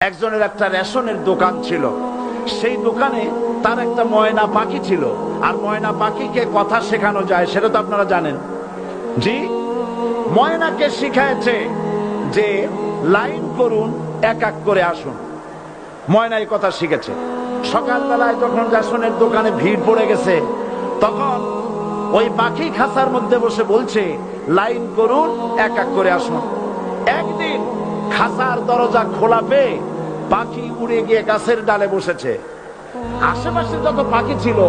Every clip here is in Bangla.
একজনের একটা রেশনের দোকান ছিল। সেই দোকানে তার একটা ময়না পাখি ছিল। আর ময়না পাখিকে কথা শেখানো যায় সেটা তো আপনারা জানেন। জি, ময়নাকে শিখাইছে যে লাইন করুন, এক এক করে আসুন। ময়না এই কথা শিখেছে। সকালবেলায় যখন রেশনের দোকানে ভিড় পড়ে গেছে, তখন ওই পাখি খাঁচার মধ্যে বসে বলছে লাইন করুন, এক এক করে আসুন। একদিন খাঁচার দরজা খোলা পেয়ে পাখি উড়ে গিয়ে গাছের ডালে বসেছে। আশেপাশে যত পাখি ছিল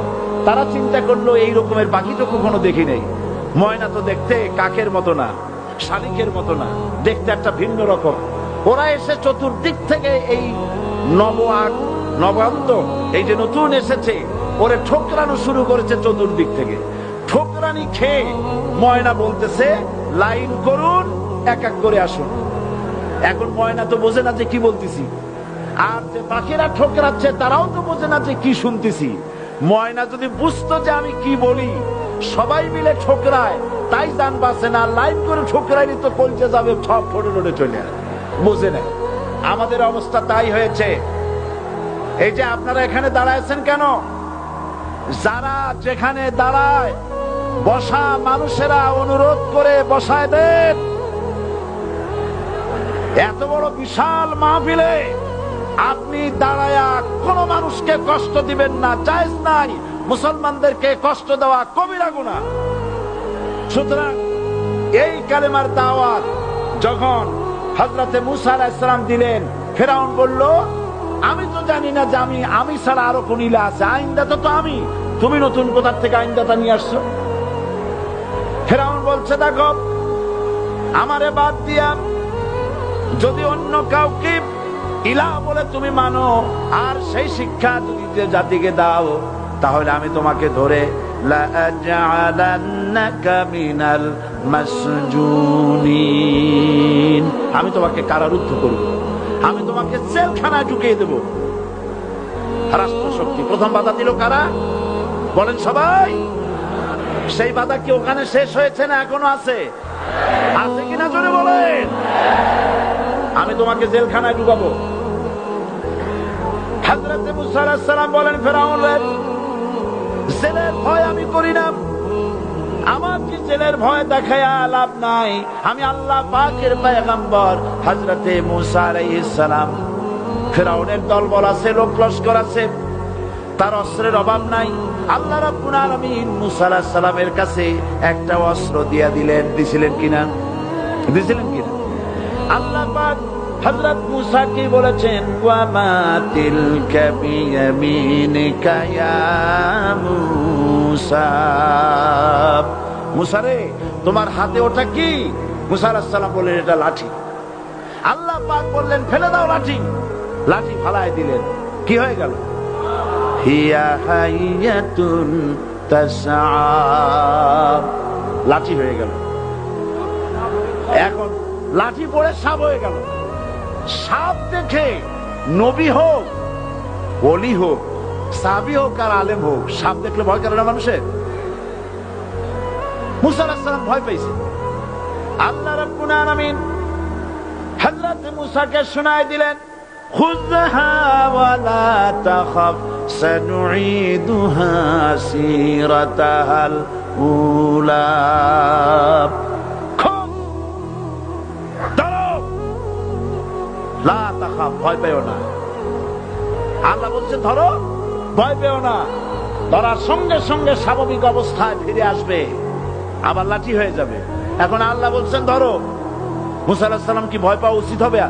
তারা চিন্তা করলো এই রকমের পাখি তো কখনো দেখি নেই। ময়না তো দেখতে কাকের মতো না, শালিকের মতো না, দেখতে একটা ভিন্ন রকম। ওরা এসে চতুর্দিক থেকে এই নবান্ত এই যে নতুন এসেছে ওরে ঠোকরানো শুরু করেছে চতুর্দিক থেকে। ঠোকরানি খেয়ে ময়না বলতেছে লাইন করুন, এক এক করে আসুন। এখন ময়না তো বোঝে না যে কি বলতেছি, আর যে পাখিরা ঠোকরাচ্ছে তারাও তো বোঝে না যে কি শুনতেছি। ময়না যদি বুঝতো যে আমি কি বলি, সবাই মিলে ঠোকরায়, তাই জান বাঁচে না। লাইন করে ঠোকরাইনি তো কলজে যাবে, সব ঠোঁটে ঠোঁটে চলে আসে, বোঝে না। আমাদের অবস্থা তাই হয়েছে। এই যে আপনারা এখানে দাঁড়াইছেন কেন? যারা যেখানে দাঁড়ায় বসা মানুষেরা অনুরোধ করে বসায় দেন। এত বড় বিশাল মাহফিলে আপনি দাঁড়ায়া কোন মানুষকে কষ্ট দিবেন না, জায়েজ নাই। মুসলমানদেরকে কষ্ট দেওয়া কবিরা গুনাহ। সুতরাং এই কালেমার দাওয়াত যখন হযরতে মুসা আলাইহিস সালাম দিলেন, ফেরাউন বলল আমি তো জানি না যে আমি ছাড়া আরো কোন ইলা আছে, আইনদাতা তো আমি, তুমি নতুন কোথা থেকে আইনদাতা নিয়ে আসছো? ফেরাউন বলছে দেখো, আমারে বাদ দিয়া যদি অন্য কাউকে ইলাহ বলে তুমি মানো আর সেই শিক্ষা যদি যে জাতিকে দাও, তাহলে আমি তোমাকে ধরে লাআজআলান্নাকা মিনাল মাসজুনিন, আমি তোমাকে কারারুদ্ধ করব, আমি তোমাকে জেলখানায় ঢুকিয়ে দেব। রাষ্ট্রশক্তি প্রথম বাধা দিল কারা? বলেন সবাই। সেই বাধা কি ওখানে শেষ হয়েছে না এখনো আছে? আছে কিনা জোরে বলেন। আমি তোমাকে জেলখানায় ঢুকাবো। হযরত মুসা আলাইহিস সালাম বলেন ফেরাউন রে, জেলের ভয় আমি করি না, আমার কি জেলের ভয় দেখায়া লাভ নাই। আমি আল্লাহ পাকের পয়গম্বর হযরত মুসা আলাইহিস সালাম। ফেরাউনের দলবল আছে, লোক লস্কর আছে, তার অস্ত্রের অভাব নাই। আল্লাহ রাব্বুল আলামিন মুসা আলাইহিস সালামের কাছে একটা অস্ত্র দিয়া দিলেন। দিছিলেন কিনা? আল্লাহ পাক হযরত মুসা কি বলেছেন, ওয়া মা তিলকা বিয়ামিনিকা ইয়া মুসা, মুসা রে তোমার হাতে ওটা কি? মুসা আলাইহিস সালাম বললেন এটা লাঠি। আল্লাহ পাক বললেন ফেলে দাও লাঠি। লাঠি ফালায় দিলেন। কি হয়ে গেল? হিয়া হাইয়াতুন তাসআ, লাঠি হয়ে গেল। এখন লাঠি পড়ে সাপ হয়ে গেল। সাপ দেখে নবী হোক, ওলি হোক, সাহাবী হোক আর আলেম হোক, সাপ দেখলে ভয় করে না মানুষের? মুসা আলাইহিস সালাম ভয় পেয়েছে। আল্লাহ রাব্বুল আলামিন হযরত মুসাকে শোনায় দিলেন, খুযহা ওয়া লা তাখাফ সানুঈদুহা সিরাতাহাল উলা, লা তাখাফ, ভয় পেও না। আল্লাহ বলছে ধরো, ভয় পেও না। ধরার সঙ্গে সঙ্গে স্বাভাবিক অবস্থায় ফিরে আসবে, আবার লাঠি হয়ে যাবে। এখন আল্লাহ বলছেন ধরো। মুসা আলাইহিস সালাম কি ভয় পাওয়া উচিত হবে?